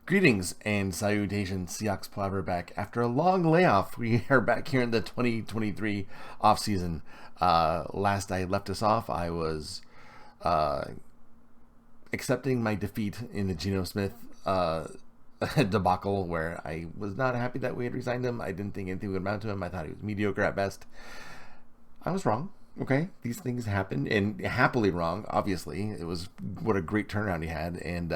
Greetings and salutations, Seahawks Palaver back. After a long layoff, we are back here in the 2023 offseason. Last I left us off, I was uh, accepting my defeat in the Geno Smith debacle, where I was not happy that we had resigned him. I didn't think anything would amount to him. I thought he was mediocre at best. I was wrong. Okay, these things happen, and happily wrong. Obviously, it was what a great turnaround he had, and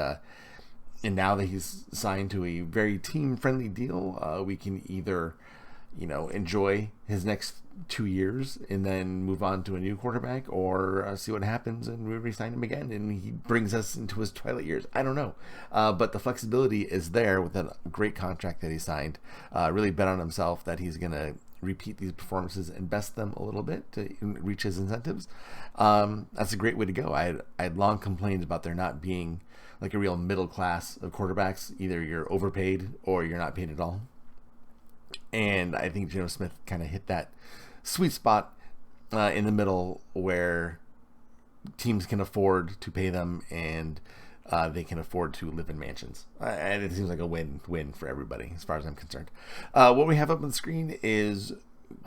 now that he's signed to a very team-friendly deal, we can either, enjoy his next 2 years and then move on to a new quarterback, or see what happens and we re-sign him again and he brings us into his twilight years. I don't know, but the flexibility is there with a great contract that he signed. Really bet on himself that he's gonna repeat these performances and best them a little bit to reach his incentives. That's a great way to go. I had long complained about there not being like a real middle class of quarterbacks. Either you're overpaid or you're not paid at all. And I think Geno Smith kind of hit that sweet spot in the middle where teams can afford to pay them and they can afford to live in mansions. And it seems like a win-win for everybody as far as I'm concerned. What we have up on the screen is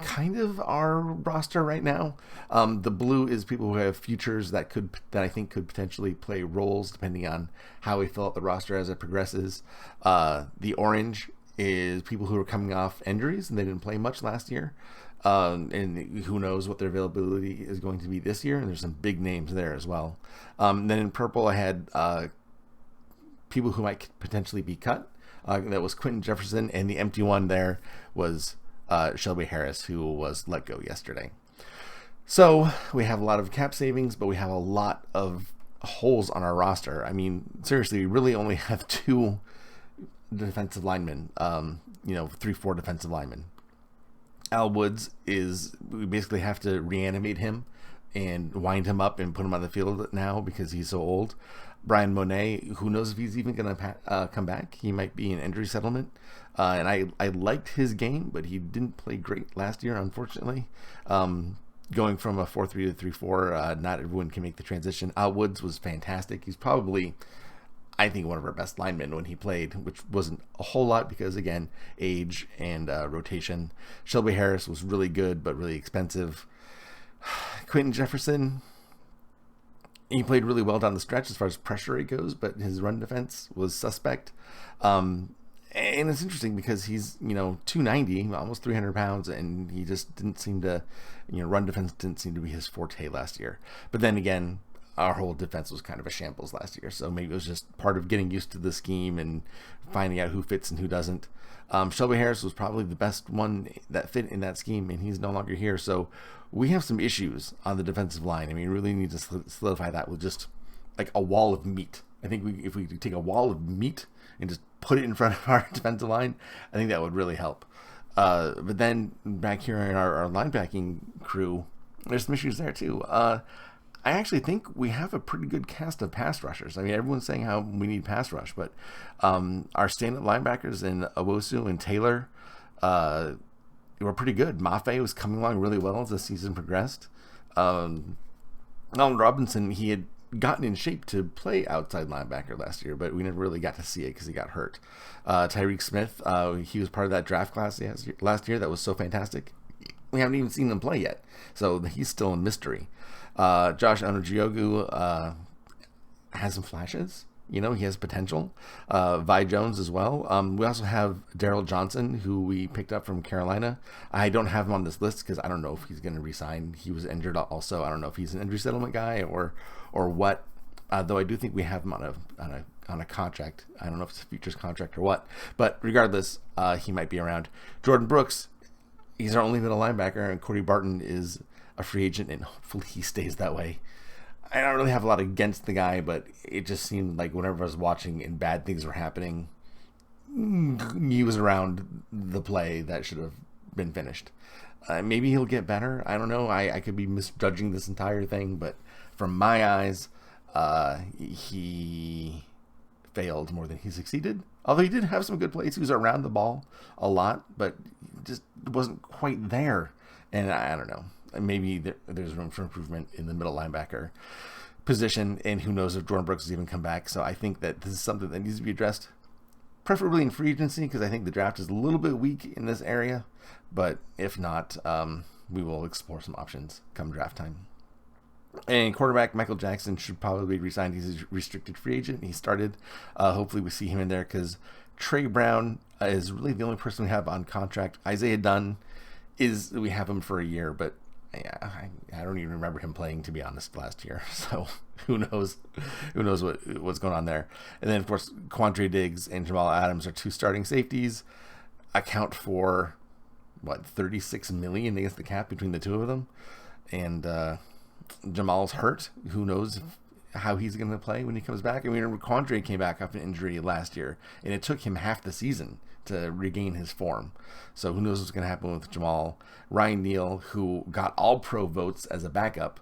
kind of our roster right now. The blue is people who have futures that I think could potentially play roles depending on how we fill out the roster as it progresses. The orange is people who are coming off injuries and they didn't play much last year. And who knows what their availability is going to be this year. And there's some big names there as well. Then in purple, I had people who might potentially be cut. That was Quentin Jefferson, and the empty one there was Shelby Harris, who was let go yesterday. So we have a lot of cap savings, but we have a lot of holes on our roster. I mean, seriously, we really only have two defensive linemen, 3-4 defensive linemen. Al Woods we basically have to reanimate him and wind him up and put him on the field now because he's so old. Brian Monet, who knows if he's even going to come back. He might be in injury settlement. And I liked his game, but he didn't play great last year, unfortunately. Going from a 4-3 to 3-4, not everyone can make the transition. Al Woods was fantastic. He's probably, I think, one of our best linemen when he played, which wasn't a whole lot because, again, age and rotation. Shelby Harris was really good, but really expensive. Quentin Jefferson, he played really well down the stretch as far as pressure rate goes, but his run defense was suspect. And it's interesting because he's, 290, almost 300 pounds, and he just didn't seem to, run defense didn't seem to be his forte last year. But then again, our whole defense was kind of a shambles last year, so maybe it was just part of getting used to the scheme and finding out who fits and who doesn't. Shelby Harris was probably the best one that fit in that scheme, and he's no longer here, so we have some issues on the defensive line. I mean, we really need to solidify that with just like a wall of meat. I think if we take a wall of meat and just put it in front of our defensive line, I think that would really help. But then back here in our linebacking crew, there's some issues there too. I actually think we have a pretty good cast of pass rushers. I mean, everyone's saying how we need pass rush, but our stand-up linebackers in Owosu and Taylor were pretty good. Mafe was coming along really well as the season progressed. Allen Robinson, he had gotten in shape to play outside linebacker last year, but we never really got to see it because he got hurt. Tyreek Smith, he was part of that draft class last year that was so fantastic. We haven't even seen him play yet, so he's still a mystery. Josh Onojiogu has some flashes. He has potential. Vi Jones as well. We also have Daryl Johnson, who we picked up from Carolina. I don't have him on this list because I don't know if he's going to resign. He was injured also. I don't know if he's an injury settlement guy or what. Though I do think we have him on a contract. I don't know if it's a futures contract or what. But regardless, he might be around. Jordan Brooks, he's our only middle linebacker, and Cody Barton is a free agent, and hopefully he stays that way. I don't really have a lot against the guy, but it just seemed like whenever I was watching and bad things were happening, he was around the play that should have been finished. Maybe he'll get better. I don't know. I could be misjudging this entire thing, but from my eyes, he failed more than he succeeded. Although he did have some good plays. He was around the ball a lot, but just wasn't quite there. And I don't know. Maybe there's room for improvement in the middle linebacker position, and who knows if Jordan Brooks has even come back. So I think that this is something that needs to be addressed. preferably in free agency, because I think the draft is a little bit weak in this area. But if not, we will explore some options come draft time. And quarterback Michael Jackson should probably be re-signed. He's a restricted free agent. He started. Hopefully we see him in there, because Trey Brown is really the only person we have on contract. Isaiah Dunn we have him for a year, but yeah, I don't even remember him playing, to be honest, last year. So who knows what's going on there. And then of course Quandre Diggs and Jamal Adams are two starting safeties, account for what, $36 million against the cap between the two of them. And Jamal's hurt. Who knows how he's going to play when he comes back. I mean, Quandre came back after an injury last year, and it took him half the season to regain his form. So who knows what's going to happen with Jamal. Ryan Neal, who got all pro votes as a backup,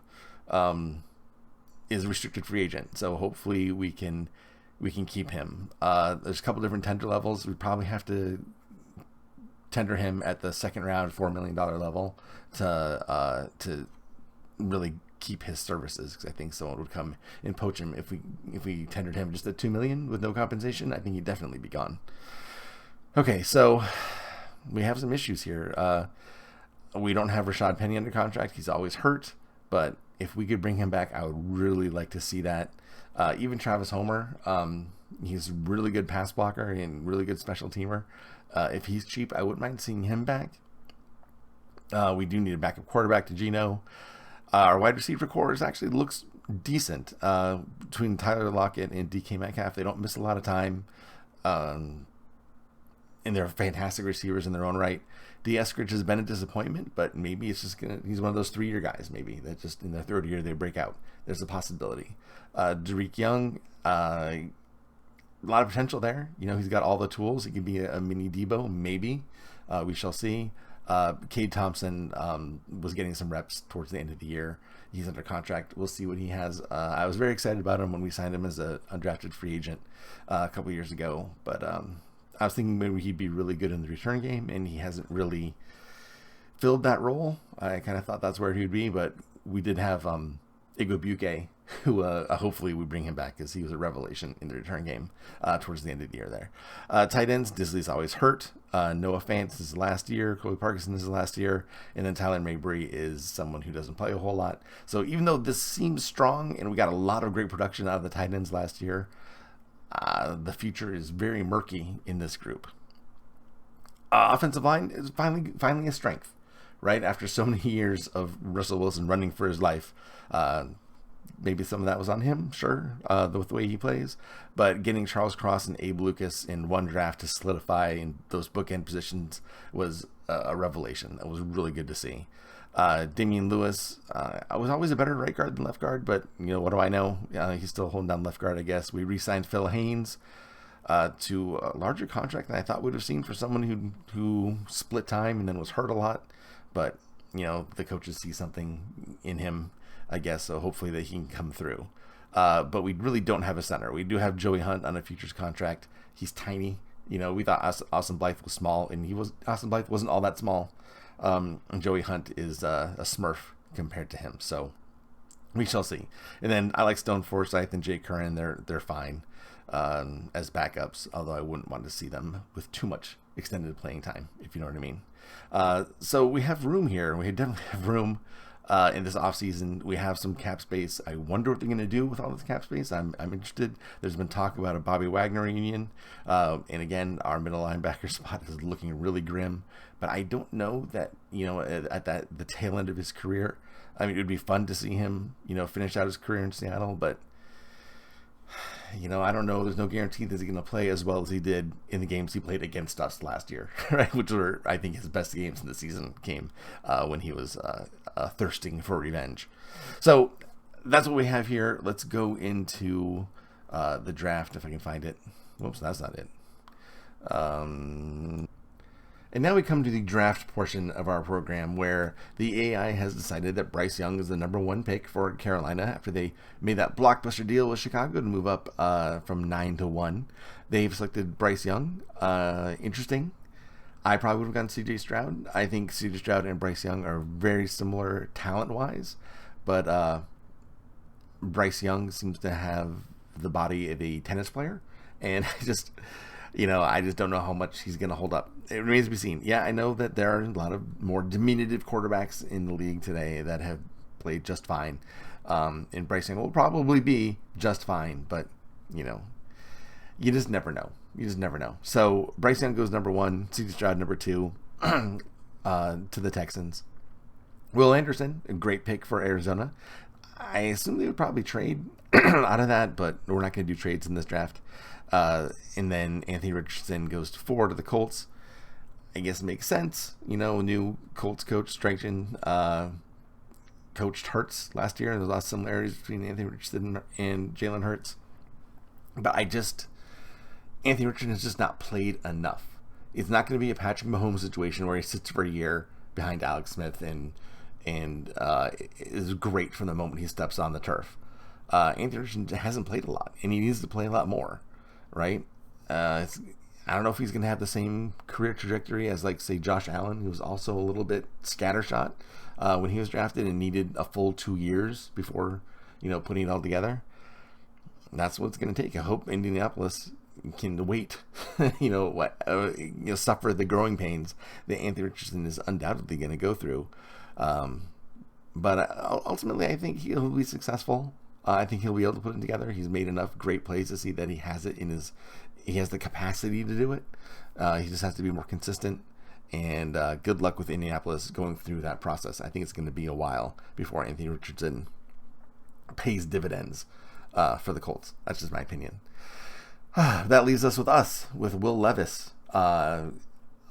is a restricted free agent. So hopefully we can keep him. There's a couple different tender levels. We probably have to tender him at the second round $4 million level to really keep his services, because I think someone would come and poach him if we tendered him just at $2 million with no compensation. I think he'd definitely be gone. Okay, so we have some issues here. We don't have Rashad Penny under contract. He's always hurt, but if we could bring him back, I would really like to see that. Even Travis Homer, he's a really good pass blocker and really good special teamer. If he's cheap, I wouldn't mind seeing him back. We do need a backup quarterback to Geno. Our wide receiver core actually looks decent between Tyler Lockett and DK Metcalf. They don't miss a lot of time, and they're fantastic receivers in their own right. D. Eskridge has been a disappointment, but maybe it's just he's one of those 3-year guys. Maybe that just in their third year they break out. There's a possibility. Derek Young, a lot of potential there. He's got all the tools. He could be a mini Debo, maybe. We shall see. Cade Thompson was getting some reps towards the end of the year. He's under contract. We'll see what he has. I was very excited about him when we signed him as an undrafted free agent a couple years ago. But I was thinking maybe he'd be really good in the return game, and he hasn't really filled that role. I kind of thought that's where he would be, but we did have Igwebuike, who hopefully we bring him back, because he was a revelation in the return game towards the end of the year there. Tight ends, Disley's always hurt. Noah Fant is last year. Colby Parkinson is last year. And then Tyler Mabry is someone who doesn't play a whole lot. So even though this seems strong and we got a lot of great production out of the tight ends last year, the future is very murky in this group. Offensive line is finally a strength, right? After so many years of Russell Wilson running for his life. Maybe some of that was on him, sure, with the way he plays. But getting Charles Cross and Abe Lucas in one draft to solidify in those bookend positions was a revelation. That was really good to see. Damian Lewis, I was always a better right guard than left guard, but what do I know? He's still holding down left guard, I guess. We re-signed Phil Haynes to a larger contract than I thought we'd have seen for someone who split time and then was hurt a lot. But the coaches see something in him, I guess, so hopefully that he can come through. But we really don't have a center. We do have Joey Hunt on a futures contract. He's tiny. We thought Austin Blythe was small, and Austin Blythe wasn't all that small. And Joey Hunt is a smurf compared to him. So we shall see. And then I like Stone Forsythe and Jay Curran. They're fine as backups, although I wouldn't want to see them with too much extended playing time, if you know what I mean. So we have room here. We definitely have room. In this offseason, we have some cap space. I wonder what they're going to do with all this cap space. I'm interested. There's been talk about a Bobby Wagner reunion. And again, our middle linebacker spot is looking really grim. But I don't know that, at the tail end of his career, I mean, it would be fun to see him, finish out his career in Seattle. But, I don't know. There's no guarantee that he's going to play as well as he did in the games he played against us last year, right? Which were, I think, his best games in the season came when he was thirsting for revenge. So that's what we have here. Let's go into the draft if I can find it. Whoops, that's not it. And now we come to the draft portion of our program, where the AI has decided that Bryce Young is the number 1 pick for Carolina after they made that blockbuster deal with Chicago to move up from 9 to 1. They've selected Bryce Young. Interesting. I probably would have gone CJ Stroud. I think CJ Stroud and Bryce Young are very similar talent-wise, but Bryce Young seems to have the body of a tennis player, and I just don't know how much he's going to hold up. It remains to be seen. Yeah, I know that there are a lot of more diminutive quarterbacks in the league today that have played just fine. And Bryce Young will probably be just fine, but, you just never know. You just never know. So Bryce Young goes number 1, C.J. Stroud number 2 to the Texans. Will Anderson, a great pick for Arizona. I assume they would probably trade out of that, but we're not going to do trades in this draft. And then Anthony Richardson goes to 4 to the Colts. I guess it makes sense. New Colts coach strengthened, coached Hurts last year, and there's a lot of similarities between Anthony Richardson and Jalen Hurts. But Anthony Richardson has just not played enough. It's not going to be a Patrick Mahomes situation where he sits for a year behind Alex Smith and is great from the moment he steps on the turf. Anthony Richardson hasn't played a lot, and he needs to play a lot more, right? I don't know if he's going to have the same career trajectory as, say, Josh Allen, who was also a little bit scattershot when he was drafted and needed a full 2 years before, putting it all together. That's what it's going to take. I hope Indianapolis can wait, suffer the growing pains that Anthony Richardson is undoubtedly going to go through. But ultimately, I think he'll be successful. I think he'll be able to put it together. He's made enough great plays to see that he has it he has the capacity to do it. He just has to be more consistent. And good luck with Indianapolis going through that process. I think it's going to be a while before Anthony Richardson pays dividends for the Colts. That's just my opinion. That leaves us with Will Levis or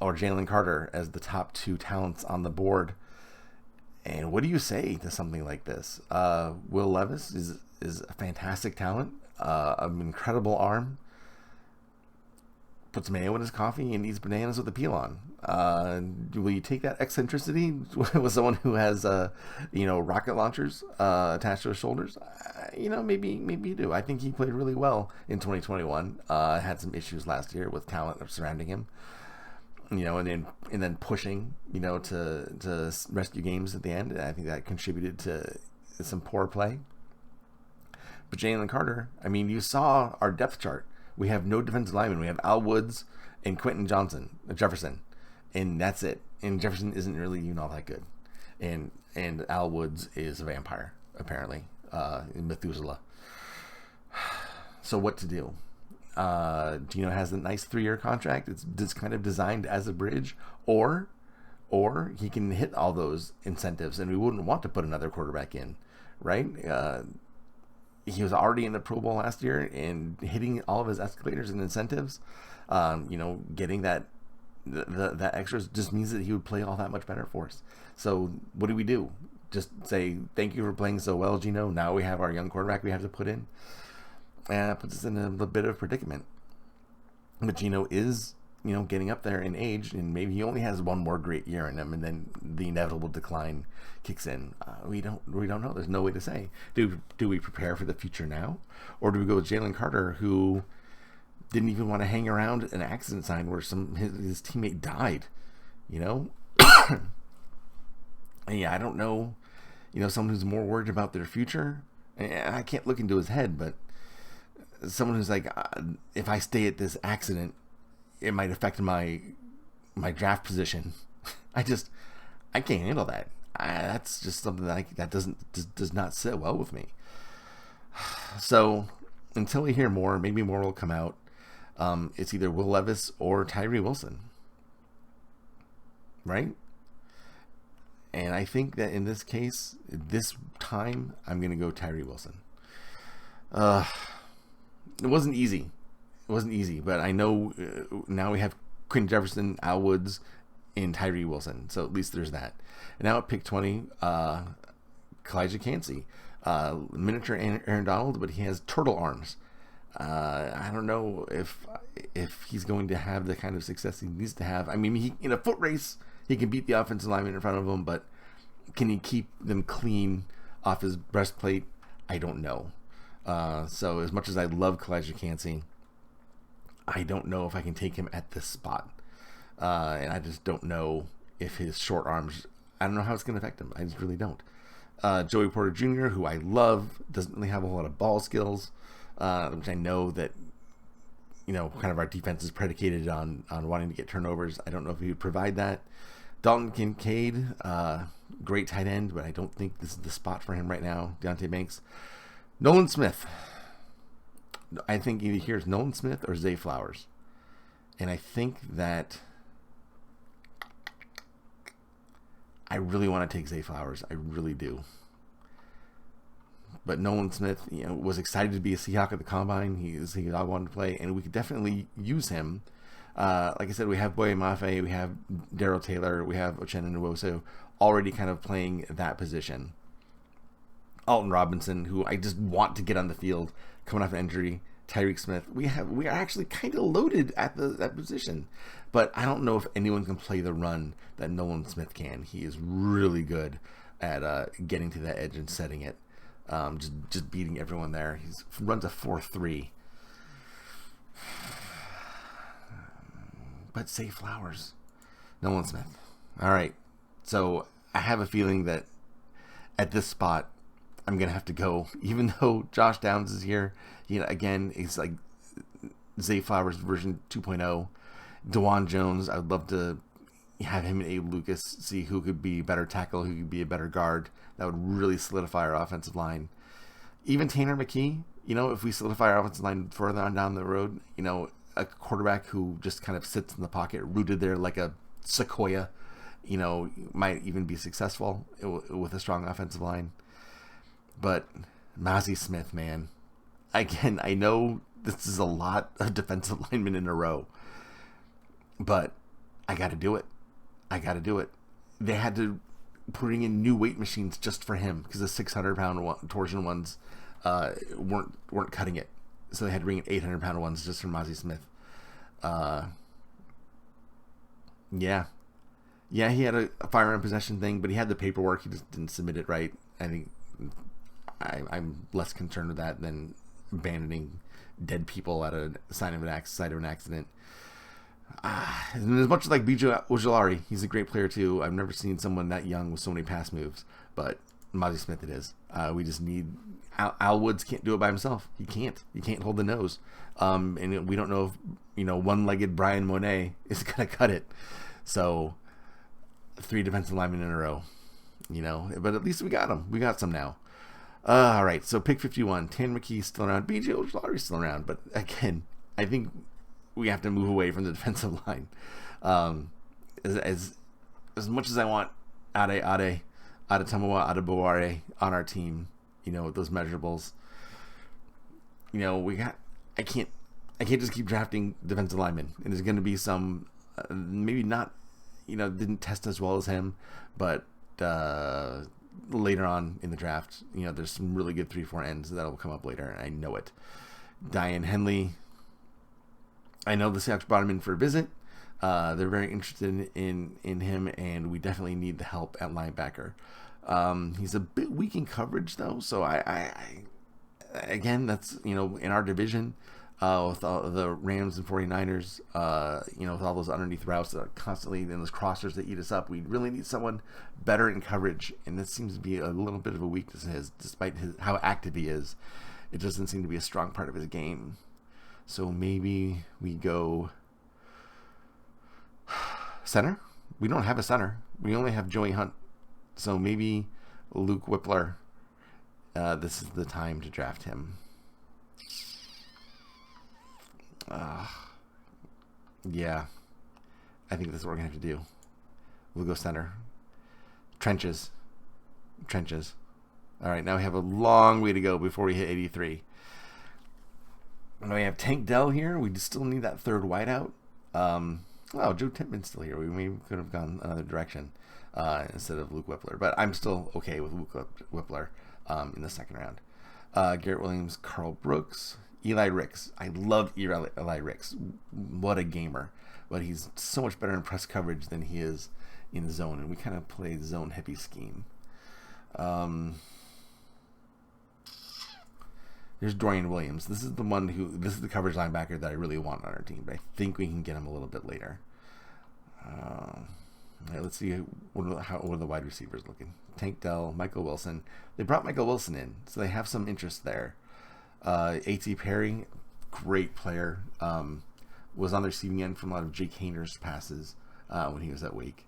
Jalen Carter as the top 2 talents on the board. And what do you say to something like this? Will Levis is a fantastic talent, an incredible arm, puts mayo in his coffee and eats bananas with a peel on. Will you take that eccentricity with someone who has, rocket launchers attached to his shoulders? Maybe you do. I think he played really well in 2021. Had some issues last year with talent surrounding him. And then pushing, to rescue games at the end. And I think that contributed to some poor play. But Jalen Carter, you saw our depth chart. We have no defensive linemen. We have Al Woods and Quentin Jefferson, and that's it. And Jefferson isn't really even all that good. And Al Woods is a vampire, apparently, in Methuselah. So what to do? Gino has a nice 3-year contract. It's just kind of designed as a bridge, or he can hit all those incentives, and we wouldn't want to put another quarterback in, right? He was already in the Pro Bowl last year and hitting all of his escalators and incentives. Getting that extras just means that he would play all that much better for us. So what do we do? Just say thank you for playing so well, Gino. Now we have our young quarterback we have to put in. And it puts us in a little bit of a predicament. But Gino is, getting up there in age, and maybe he only has one more great year in him, and then the inevitable decline kicks in. We don't know. There's no way to say. Do we prepare for the future now, or do we go with Jalen Carter, who didn't even want to hang around an accident sign where his teammate died? Yeah, I don't know. Someone who's more worried about their future. And I can't look into his head, but someone who's like, if I stay at this accident, it might affect my draft position. I can't handle that. That's just something that does not sit well with me. So until we hear more, maybe more will come out. It's either Will Levis or Tyree Wilson, right? And I think that in this case, this time, I'm going to go Tyree Wilson. It wasn't easy. But I know now we have Quentin Jefferson, Al Woods, and Tyree Wilson. So at least there's that. And now at pick 20, Kalijah Cansey. Miniature Aaron Donald, but he has turtle arms. I don't know if he's going to have the kind of success he needs to have. In a foot race, he can beat the offensive lineman in front of him, but can he keep them clean off his breastplate? I don't know. So as much as I love Kalijah Cansey, I don't know if I can take him at this spot. And I just don't know if his short arms, I don't know how it's going to affect him. I just really don't. Joey Porter Jr., who I love, doesn't really have a whole lot of ball skills, which I know that, kind of our defense is predicated on wanting to get turnovers. I don't know if he would provide that. Dalton Kincaid, great tight end, but I don't think this is the spot for him right now. Deontay Banks. Nolan Smith. I think either here's Nolan Smith or Zay Flowers. And I think that I really want to take Zay Flowers. I really do. But Nolan Smith, was excited to be a Seahawk at the Combine. He all wanted to play, and we could definitely use him. Like I said, we have Boye Mafe, we have Darryl Taylor, we have Uchenna Nwosu already kind of playing that position. Alton Robinson, who I just want to get on the field, coming off an injury. Tyreek Smith. We are actually kind of loaded at that position, but I don't know if anyone can play the run that Nolan Smith can. He is really good at getting to that edge and setting it. Just beating everyone there. He runs a 4.3. But Zay Flowers. Nolan Smith. All right. So I have a feeling that at this spot, I'm going to have to go. Even though Josh Downs is here, again, it's like Zay Flowers version 2.0. DeJuan Jones, I would love to have him and Abe Lucas see who could be a better tackle, who could be a better guard. That would really solidify our offensive line. Even Tanner McKee, if we solidify our offensive line further on down the road, a quarterback who just kind of sits in the pocket, rooted there like a sequoia, might even be successful with a strong offensive line. But Mazi Smith, man, again, I know this is a lot of defensive linemen in a row, but I got to do it. They had to bring in new weight machines just for him because the 600-pound torsion ones weren't cutting it. So they had to bring in 800-pound ones just for Mazi Smith. Yeah, he had a firearm possession thing, but he had the paperwork. He just didn't submit it right. I think I'm less concerned with that than abandoning dead people at a site of an accident. And as much as like BJ Ojulari, he's a great player too. I've never seen someone that young with so many pass moves, but Mazi Smith it is. We just need Al Woods can't do it by himself. He can't hold the nose. And we don't know if one-legged Brian Monet is gonna cut it. So 3 defensive linemen in a row, but at least we got them. We got some now. All right, so pick 51. Tanner McKee's still around. BJ Ojulari's still around, but again, I think we have to move away from the defensive line. As much as I want Ade Tamawa Adebaware on our team, with those measurables, I can't just keep drafting defensive linemen. And there's going to be some, maybe not, didn't test as well as him, but later on in the draft, there's some really good 3-4 ends that'll come up later. And I know it. Diane Henley. I know the Seahawks brought him in for a visit. They're very interested in him, and we definitely need the help at linebacker. He's a bit weak in coverage, though, so I again, that's, in our division, with all the Rams and 49ers, with all those underneath routes that are constantly in those crossers that eat us up, we really need someone better in coverage, and this seems to be a little bit of a weakness of his, despite how active he is. It doesn't seem to be a strong part of his game. So maybe we go center. We don't have a center. We only have Joey Hunt. So maybe Luke Whippler. This is the time to draft him. Yeah. I think that's what we're going to have to do. We'll go center. Trenches. All right, now we have a long way to go before we hit 83. And we have Tank Dell here. We still need that third wideout. Joe Tippmann's still here. We maybe could have gone another direction instead of Luke Whippler. But I'm still okay with Luke Whippler in the second round. Garrett Williams, Carl Brooks, Eli Ricks. I love Eli Ricks. What a gamer. But he's so much better in press coverage than he is in the zone. And we kind of play zone heavy scheme. There's Dorian Williams. This is the coverage linebacker that I really want on our team, but I think we can get him a little bit later. Let's see what are the wide receivers looking. Tank Dell, Michael Wilson. They brought Michael Wilson in, so they have some interest there. A.T. Perry, great player. was on the receiving end from a lot of Jake Hayner's passes when he was at Wake.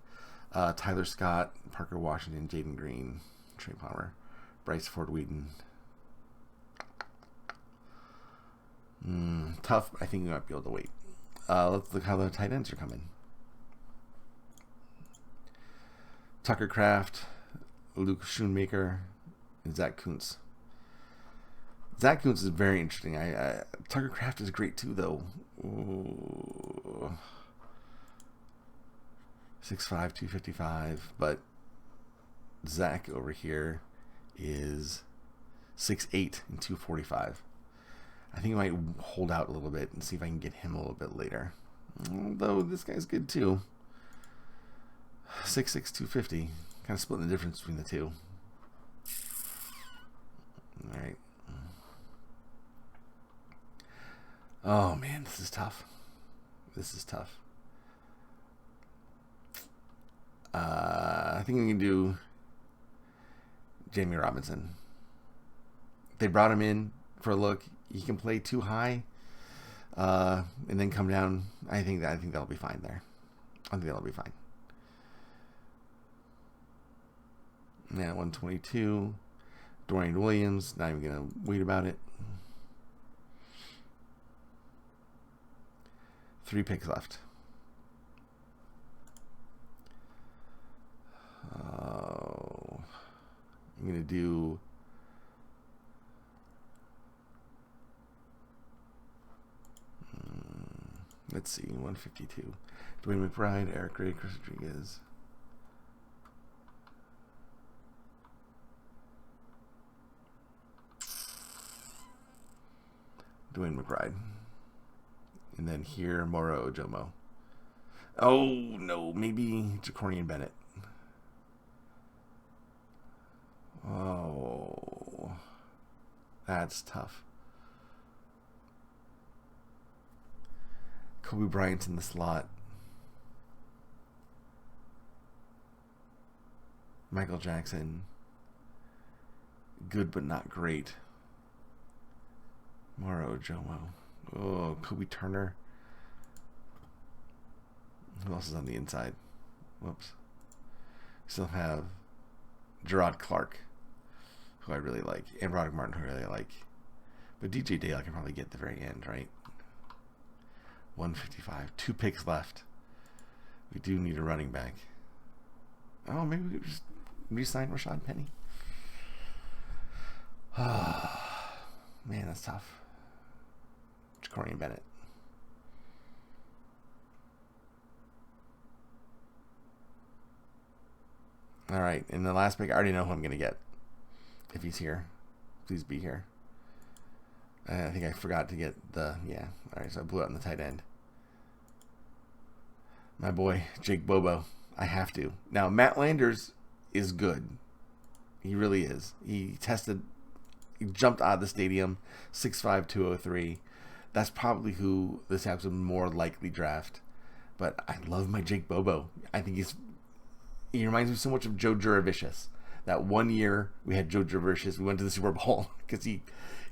Tyler Scott, Parker Washington, Jaden Green, Trey Palmer, Bryce Ford Wheaton. Tough. I think we might be able to wait. Let's look how the tight ends are coming. Tucker Kraft, Luke Schoonmaker, and Zach Kuntz. Zach Kuntz is very interesting. Tucker Kraft is great too, though. 6'5", 255, but Zach over here is 6'8" and 245. I think I might hold out a little bit and see if I can get him a little bit later. Although this guy's good too. 6'6", 250. Kind of splitting the difference between the two. Alright. Oh man, this is tough. This is tough. I think we can do Jamie Robinson. They brought him in for a look. He can play too high, and then come down. I think that'll be fine there. I think that'll be fine. Yeah, 122. Dorian Williams. Not even gonna wait about it. 3 picks left. I'm going to do let's see, 152. Dwayne McBride, Eric Gray, Chris Rodriguez. Dwayne McBride. And then here, Moro Ojomo. Oh, no. Maybe Jacorian Bennett. Oh. That's tough. Kobe Bryant's in the slot. Michael Jackson. Good but not great. Moro Ojomo. Oh, Kobe Turner. Who else is on the inside? Whoops. Still have Gerard Clark, who I really like, and Roderick Martin, who I really like. But DJ Dale I can probably get at the very end, right? 155. 2 picks left. We do need a running back. Oh, maybe we could just re-sign Rashad Penny. Man, that's tough. Jacorian Bennett. All right, and the last pick, I already know who I'm going to get. If he's here, please be here. I think I forgot to get the, yeah. All right, so I blew out on the tight end. My boy, Jake Bobo. I have to. Now, Matt Landers is good. He really is. He jumped out of the stadium, 6'5", 203. That's probably who the Seahawks would more likely draft. But I love my Jake Bobo. I think he reminds me so much of Joe Juravicius. That one year we had Joe Juravicius, we went to the Super Bowl because he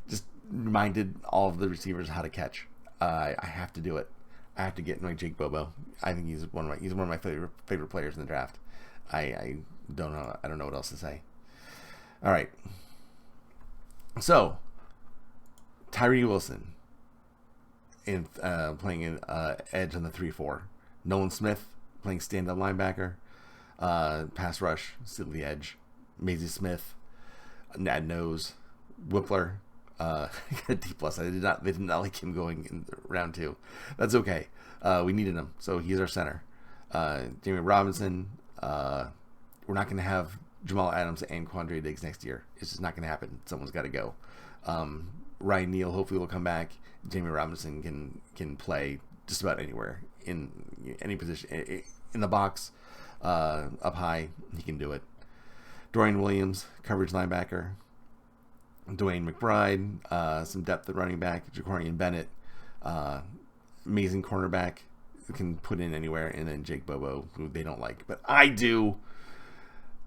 just reminded all of the receivers how to catch. I have to do it. I have to get my Jake Bobo. I think he's one of my favorite players in the draft. I don't know. I don't know what else to say. All right. So Tyree Wilson playing in edge on the 3-4. Nolan Smith playing stand-up linebacker. Pass rush, still the edge. Maisie Smith, Nad Nose, Whippler. Got a D+. They did not like him going in round 2. That's okay. We needed him, so he's our center. Jamie Robinson. We're not going to have Jamal Adams and Quandre Diggs next year. It's just not going to happen. Someone's got to go. Ryan Neal hopefully will come back. Jamie Robinson can play just about anywhere in any position in the box, up high. He can do it. Dorian Williams, coverage linebacker. Dwayne McBride, some depth at running back. Jacorian Bennett, amazing cornerback who can put in anywhere. And then Jake Bobo, who they don't like, but I do.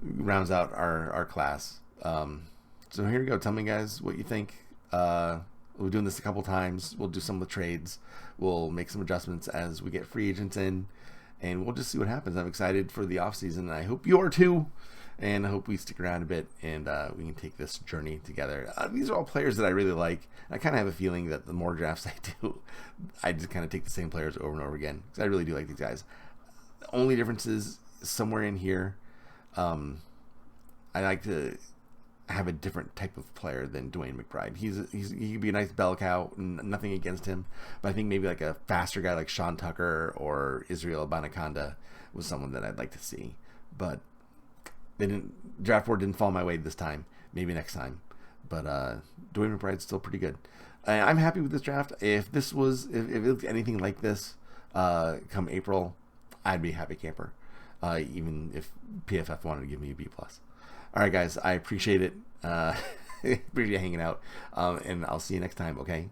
Rounds out our class. So here we go. Tell me, guys, what you think. We're doing this a couple times. We'll do some of the trades. We'll make some adjustments as we get free agents in, and we'll just see what happens. I'm excited for the offseason, and I hope you are too. And I hope we stick around a bit and we can take this journey together. These are all players that I really like. I kind of have a feeling that the more drafts I do, I just kind of take the same players over and over again because I really do like these guys. The only difference is somewhere in here, I like to have a different type of player than Dwayne McBride. He could be a nice bell cow, nothing against him, but I think maybe like a faster guy like Sean Tucker or Israel Abanikanda was someone that I'd like to see. But draft board didn't fall my way this time. Maybe next time. But Dwayne McBride's still pretty good. I'm happy with this draft. If it looked anything like this come April, I'd be a happy camper. Even if PFF wanted to give me a B+. All right, guys, I appreciate it. Appreciate hanging out, and I'll see you next time, okay?